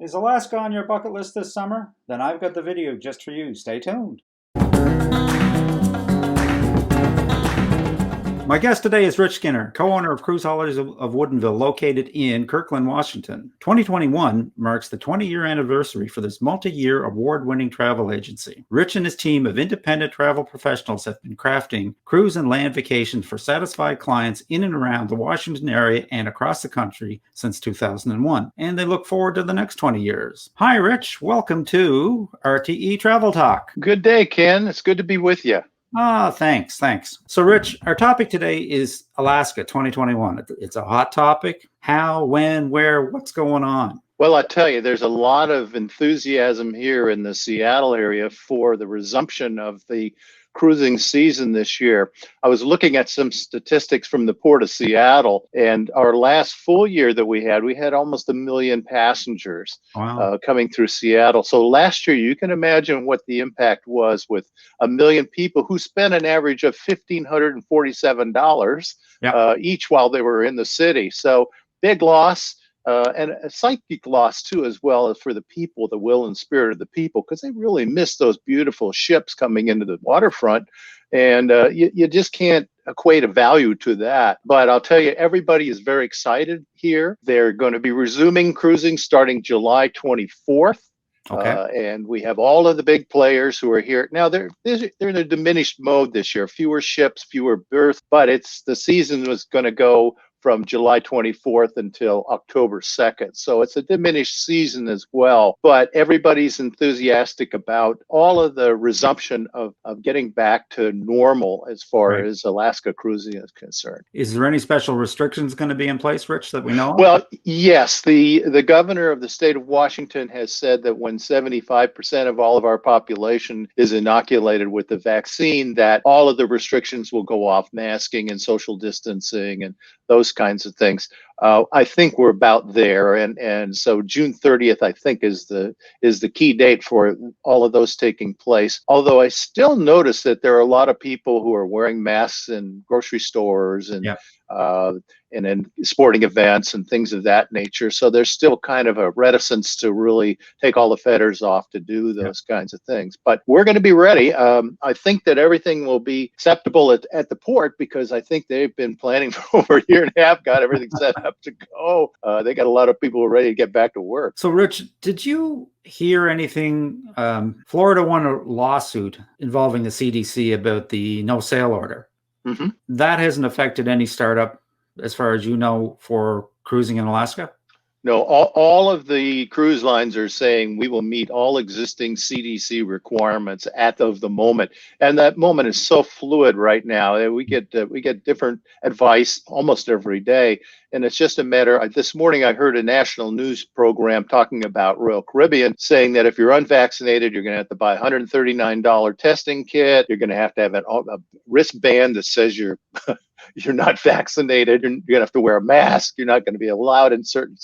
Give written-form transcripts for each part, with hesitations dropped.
Is Alaska on your bucket list this summer? Then I've got the video just for you. Stay tuned. My guest today is Rich Skinner, co-owner of Cruise Holidays of Woodinville, located in Kirkland, Washington. 2021 marks the 20-year anniversary for this multi-year award-winning travel agency. Rich and his team of independent travel professionals have been crafting cruise and land vacations for satisfied clients in and around the Washington area and across the country since 2001, and they look forward to the next 20 years. Hi, Rich. Welcome to RTE Travel Talk. Good day, Ken. It's good to be with you. Thanks. So, Rich, our topic today is Alaska 2021. It's a hot topic. How, when, where, what's going on? Well, I tell you, there's a lot of enthusiasm here in the Seattle area for the resumption of the cruising season this year. I was looking at some statistics from the Port of Seattle, and our last full year that we had almost 1 million passengers coming through Seattle. So last year, you can imagine what the impact was with 1 million people who spent an average of $1,547 each while they were in the city. So big loss. And a psychic loss too, as well as for the people, the will and spirit of the people, because they really miss those beautiful ships coming into the waterfront, and you just can't equate a value to that. But I'll tell you, everybody is very excited here. They're going to be resuming cruising starting July 24th. And we have all of the big players who are here. Now they're in a diminished mode this year, fewer ships, fewer berths, but the season was going to go from July 24th until October 2nd. So it's a diminished season as well, but everybody's enthusiastic about all of the resumption of getting back to normal as far as Alaska cruising is concerned. Is there any special restrictions going to be in place, Rich, that we know of? Well, yes, the governor of the state of Washington has said that when 75% of all of our population is inoculated with the vaccine, that all of the restrictions will go off, masking and social distancing and those kinds of things. I think we're about there, and so June 30th, I think, is the key date for all of those taking place. Although I still notice that there are a lot of people who are wearing masks in grocery stores and in sporting events and things of that nature. So there's still kind of a reticence to really take all the fetters off to do those kinds of things. But we're going to be ready. I think that everything will be acceptable at the port, because I think they've been planning for over a year and a half, got everything set up to go. They got a lot of people who are ready to get back to work. So, Rich, did you hear anything? Florida won a lawsuit involving the CDC about the no sail order. Mm-hmm. That hasn't affected any startup, as far as you know, for cruising in Alaska? No, all of the cruise lines are saying we will meet all existing CDC requirements of the moment, and that moment is so fluid right now. We get different advice almost every day, and it's just a matter. This morning, I heard a national news program talking about Royal Caribbean saying that if you're unvaccinated, you're going to have to buy a $139 testing kit. You're going to have a wristband that says you're not vaccinated. You're going to have to wear a mask. You're not going to be allowed in certain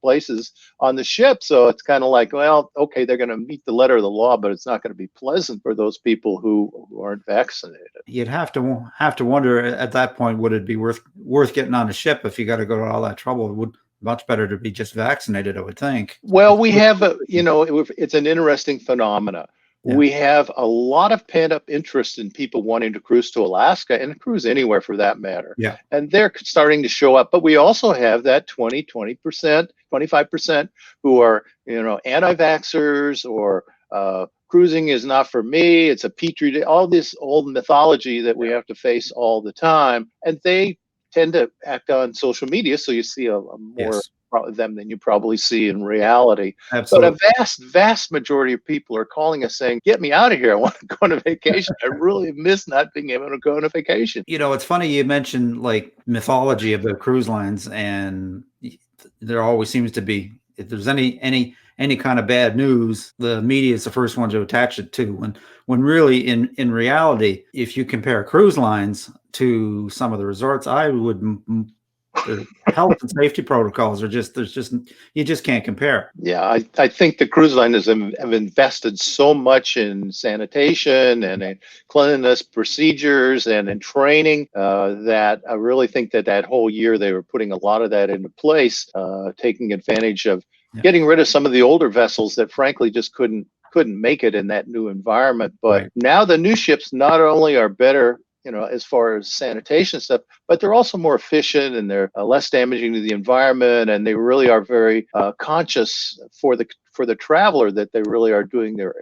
places on the ship. So it's kind of like, well, okay, they're going to meet the letter of the law, but it's not going to be pleasant for those people who aren't vaccinated. You'd have to wonder at that point, would it be worth getting on a ship if you got to go to all that trouble? It would much better to be just vaccinated, I would think. Well, we have it's an interesting phenomena. Yeah. We have a lot of pent-up interest in people wanting to cruise to Alaska and cruise anywhere for that matter. Yeah. And they're starting to show up. But we also have that 20%, 25% who are, anti-vaxxers or cruising is not for me. It's a petri dish, all this old mythology that we have to face all the time. And they tend to act on social media. So you see a more of them than you probably see in reality. Absolutely. But a vast majority of people are calling us saying, get me out of here. I want to go on a vacation. I really miss not being able to go on a vacation. It's funny you mentioned like mythology of the cruise lines, and there always seems to be, if there's any kind of bad news, the media is the first one to attach it to, when really in reality, if you compare cruise lines to some of the resorts, the health and safety protocols are you just can't compare. Yeah, I think the cruise liners have invested so much in sanitation and in cleanliness procedures and in training that I really think that whole year they were putting a lot of that into place, taking advantage of getting rid of some of the older vessels that frankly just couldn't make it in that new environment. But now the new ships not only are better, as far as sanitation stuff, but they're also more efficient and they're less damaging to the environment, and they really are very conscious for the traveler that they really are doing their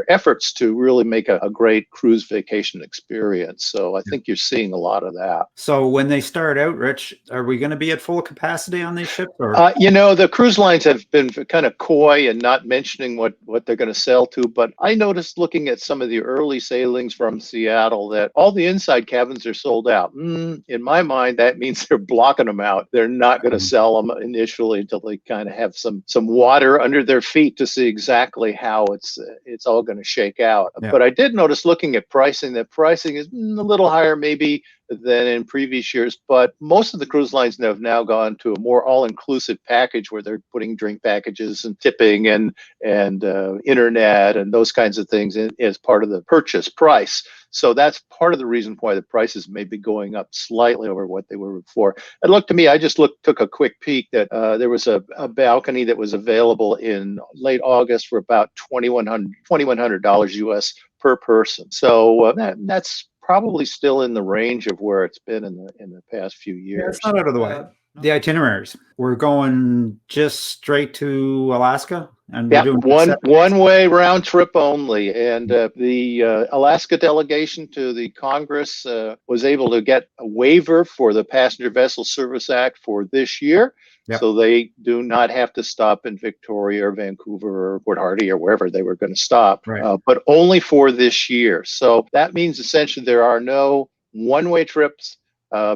efforts to really make a great cruise vacation experience. So I think you're seeing a lot of that. So when they start out, Rich, are we going to be at full capacity on these ships? Or? The cruise lines have been kind of coy and not mentioning what they're going to sell to. But I noticed looking at some of the early sailings from Seattle that all the inside cabins are sold out. In my mind, that means they're blocking them out. They're not going to sell them initially until they kind of have some water under their feet to see exactly how it's all going to shake out. Yeah. But I did notice looking at pricing that pricing is a little higher maybe than in previous years, but most of the cruise lines have now gone to a more all-inclusive package where they're putting drink packages and tipping and internet and those kinds of things as part of the purchase price. So that's part of the reason why the prices may be going up slightly over what they were before. It looked to me, I just took a quick peek that there was a balcony that was available in late August for about $2,100 US per person. So that's probably still in the range of where it's been in the past few years. Yeah, it's not out of the way. The itineraries. We're going just straight to Alaska, and we're doing one-way round trip only. And the Alaska delegation to the Congress was able to get a waiver for the Passenger Vessel Service Act for this year. Yep. So they do not have to stop in Victoria or Vancouver or Port Hardy or wherever they were going to stop, but only for this year. So that means essentially there are no one-way trips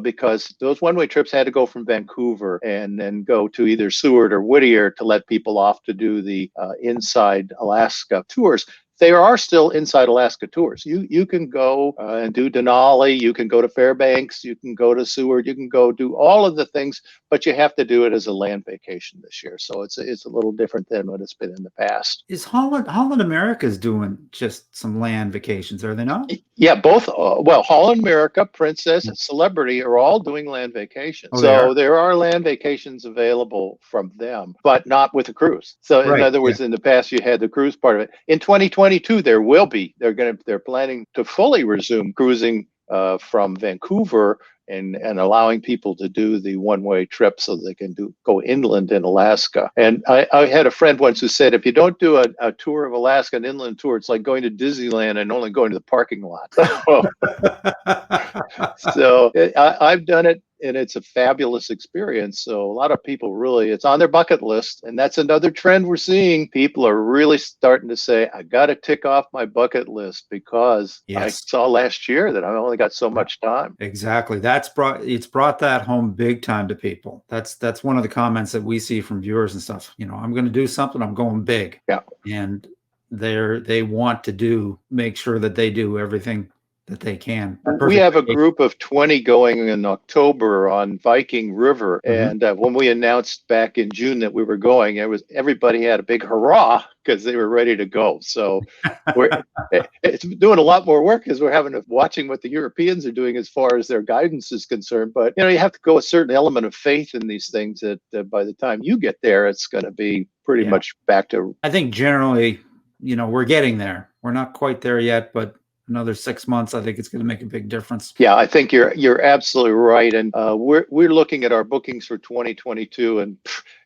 because those one-way trips had to go from Vancouver and then go to either Seward or Whittier to let people off to do the inside Alaska tours. There are still inside Alaska tours. You can go and do Denali, you can go to Fairbanks, you can go to Seward, you can go do all of the things, but you have to do it as a land vacation this year. So it's a little different than what it's been in the past. Is Holland America's doing just some land vacations, are they not? Yeah, both. Holland America, Princess, and Celebrity are all doing land vacations. So there are land vacations available from them, but not with a cruise. So in other words, in the past you had the cruise part of it. In 2022, there will be. They're planning to fully resume cruising from Vancouver and allowing people to do the one-way trip so they can go inland in Alaska. And I had a friend once who said, if you don't do a tour of Alaska, an inland tour, it's like going to Disneyland and only going to the parking lot. So I've done it, and it's a fabulous experience. So a lot of people really, it's on their bucket list. And that's another trend we're seeing. People are really starting to say, I got to tick off my bucket list because I saw last year that I only got so much time. Exactly. It's brought that home big time to people. That's one of the comments that we see from viewers and stuff. I'm going to do something, I'm going big. Yeah. And they want to make sure that they do everything that they can. We have a group of 20 going in October on Viking River. And when we announced back in June that we were going, everybody had a big hurrah because they were ready to go. So it's doing a lot more work because we're watching what the Europeans are doing as far as their guidance is concerned. But you have to go a certain element of faith in these things that by the time you get there, it's going to be pretty much back to. I think generally, we're getting there. We're not quite there yet, but another 6 months, I think it's going to make a big difference. Yeah, I think you're absolutely right. And we're looking at our bookings for 2022, and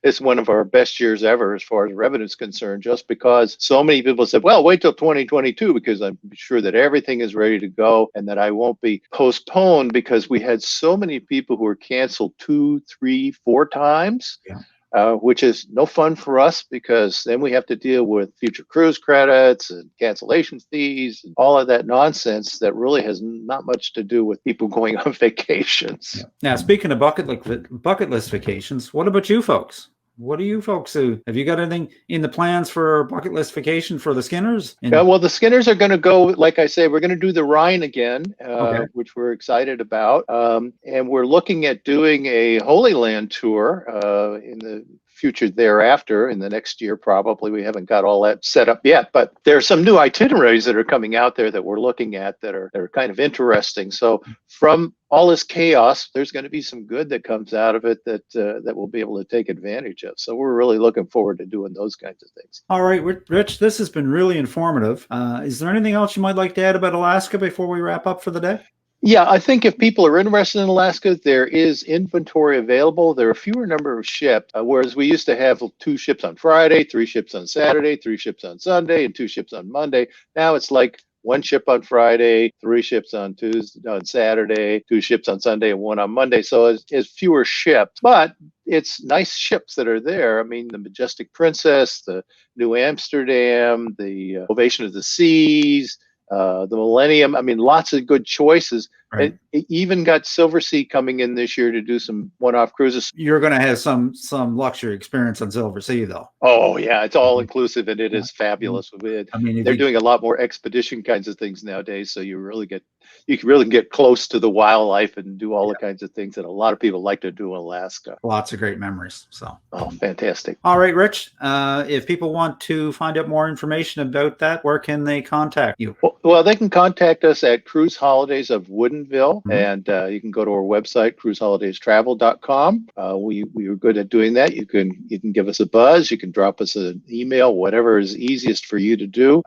it's one of our best years ever as far as revenue is concerned, just because so many people said, well, wait till 2022 because I'm sure that everything is ready to go and that I won't be postponed, because we had so many people who were canceled 2, 3, 4 times. Yeah. Which is no fun for us because then we have to deal with future cruise credits and cancellation fees and all of that nonsense that really has not much to do with people going on vacations. Yeah. Now, speaking of bucket list vacations, what about you folks? What do you folks do? Have you got anything in the plans for bucket list vacation for the Skinners? Well, the Skinners are going to go, like I say, we're going to do the Rhine again, which we're excited about. And we're looking at doing a Holy Land tour in the future thereafter in the next year, probably. We haven't got all that set up yet, but there are some new itineraries that are coming out there that we're looking at that are kind of interesting. So from all this chaos, there's going to be some good that comes out of it that we'll be able to take advantage of. So we're really looking forward to doing those kinds of things. All right, Rich, this has been really informative. Is there anything else you might like to add about Alaska before we wrap up for the day? Yeah, I think if people are interested in Alaska, there is inventory available. There are fewer number of ships, whereas we used to have 2 ships on Friday, 3 ships on Saturday, 3 ships on Sunday, and 2 ships on Monday. Now it's like 1 ship on Friday, 3 ships on Tuesday, on Saturday, 2 ships on Sunday, and 1 on Monday. So it's fewer ships, but it's nice ships that are there. I mean, the Majestic Princess, the New Amsterdam, the Ovation of the Seas, the Millennium. I mean, lots of good choices. Right. It even got Silversea coming in this year to do some one-off cruises. You're going to have some luxury experience on Silversea, though. Oh yeah, it's all inclusive, and it is fabulous. I mean, They're doing a lot more expedition kinds of things nowadays, so you can really get close to the wildlife and do all the kinds of things that a lot of people like to do in Alaska. Lots of great memories. So, oh, fantastic. All right, Rich. If people want to find out more information about that, where can they contact you? Well, they can contact us at Cruise Holidays of Woodinville, and you can go to our website, cruiseholidays.travel.com. We are good at doing that. You can give us a buzz. You can drop us an email, whatever is easiest for you to do.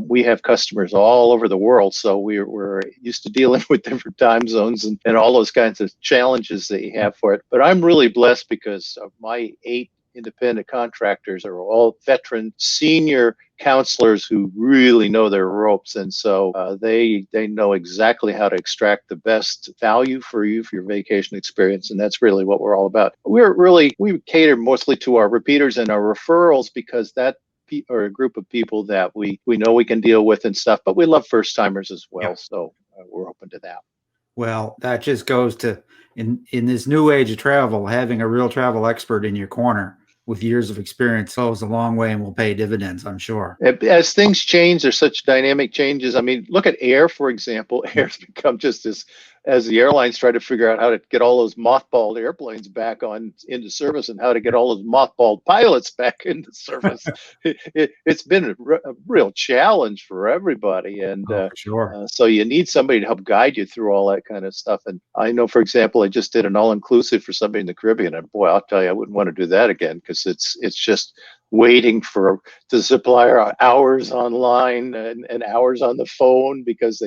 We have customers all over the world, so we're used to dealing with different time zones and all those kinds of challenges that you have for it. But I'm really blessed because of my 8 independent contractors are all veteran senior counselors who really know their ropes, and so they know exactly how to extract the best value for you for your vacation experience, and that's really what we're all about. We cater mostly to our repeaters and our referrals because that are a group of people that we know we can deal with and stuff, but we love first timers as well. Yep. So we're open to that. Well, that just goes to in this new age of travel, having a real travel expert in your corner with years of experience goes a long way and will pay dividends, I'm sure. As things change, there's such dynamic changes. I mean, look at air, for example. Air's become just as the airlines try to figure out how to get all those mothballed airplanes back into service and how to get all those mothballed pilots back into service. It's been a real challenge for everybody. And sure. So you need somebody to help guide you through all that kind of stuff. And I know, for example, I just did an all-inclusive for somebody in the Caribbean. And boy, I'll tell you, I wouldn't want to do that again because it's just waiting for the supplier hours online and hours on the phone because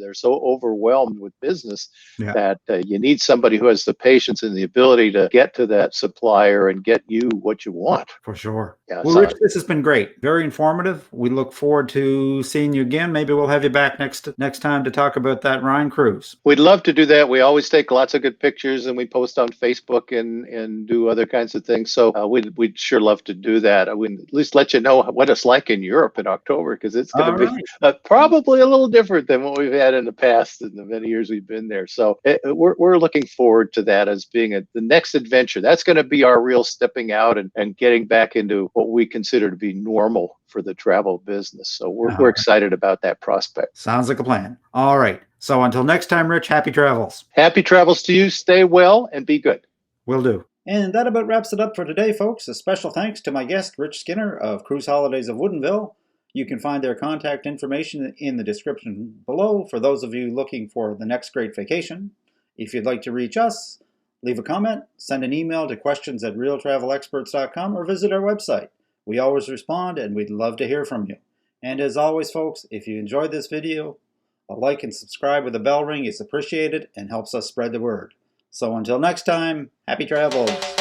they're so overwhelmed with business that you need somebody who has the patience and the ability to get to that supplier and get you what you want. For sure. Yeah, well, Rich, this has been great. Very informative. We look forward to seeing you again. Maybe we'll have you back next time to talk about that Rhine cruise. We'd love to do that. We always take lots of good pictures and we post on Facebook and do other kinds of things. So we'd sure love to do that. I would at least let you know what it's like in Europe in October because it's going to be probably a little different than what we've had in the past in the many years we've been there. So we're looking forward to that as being the next adventure. That's going to be our real stepping out and getting back into what we consider to be normal for the travel business. So we're excited about that prospect. Sounds like a plan. All right. So until next time, Rich, happy travels. Happy travels to you. Stay well and be good. Will do. And that about wraps it up for today, folks. A special thanks to my guest, Rich Skinner of Cruise Holidays of Woodinville. You can find their contact information in the description below for those of you looking for the next great vacation. If you'd like to reach us, leave a comment, send an email to questions@realtravelexperts.com, or visit our website. We always respond, and we'd love to hear from you. And as always, folks, if you enjoyed this video, a like and subscribe with a bell ring is appreciated and helps us spread the word. So until next time, happy travels.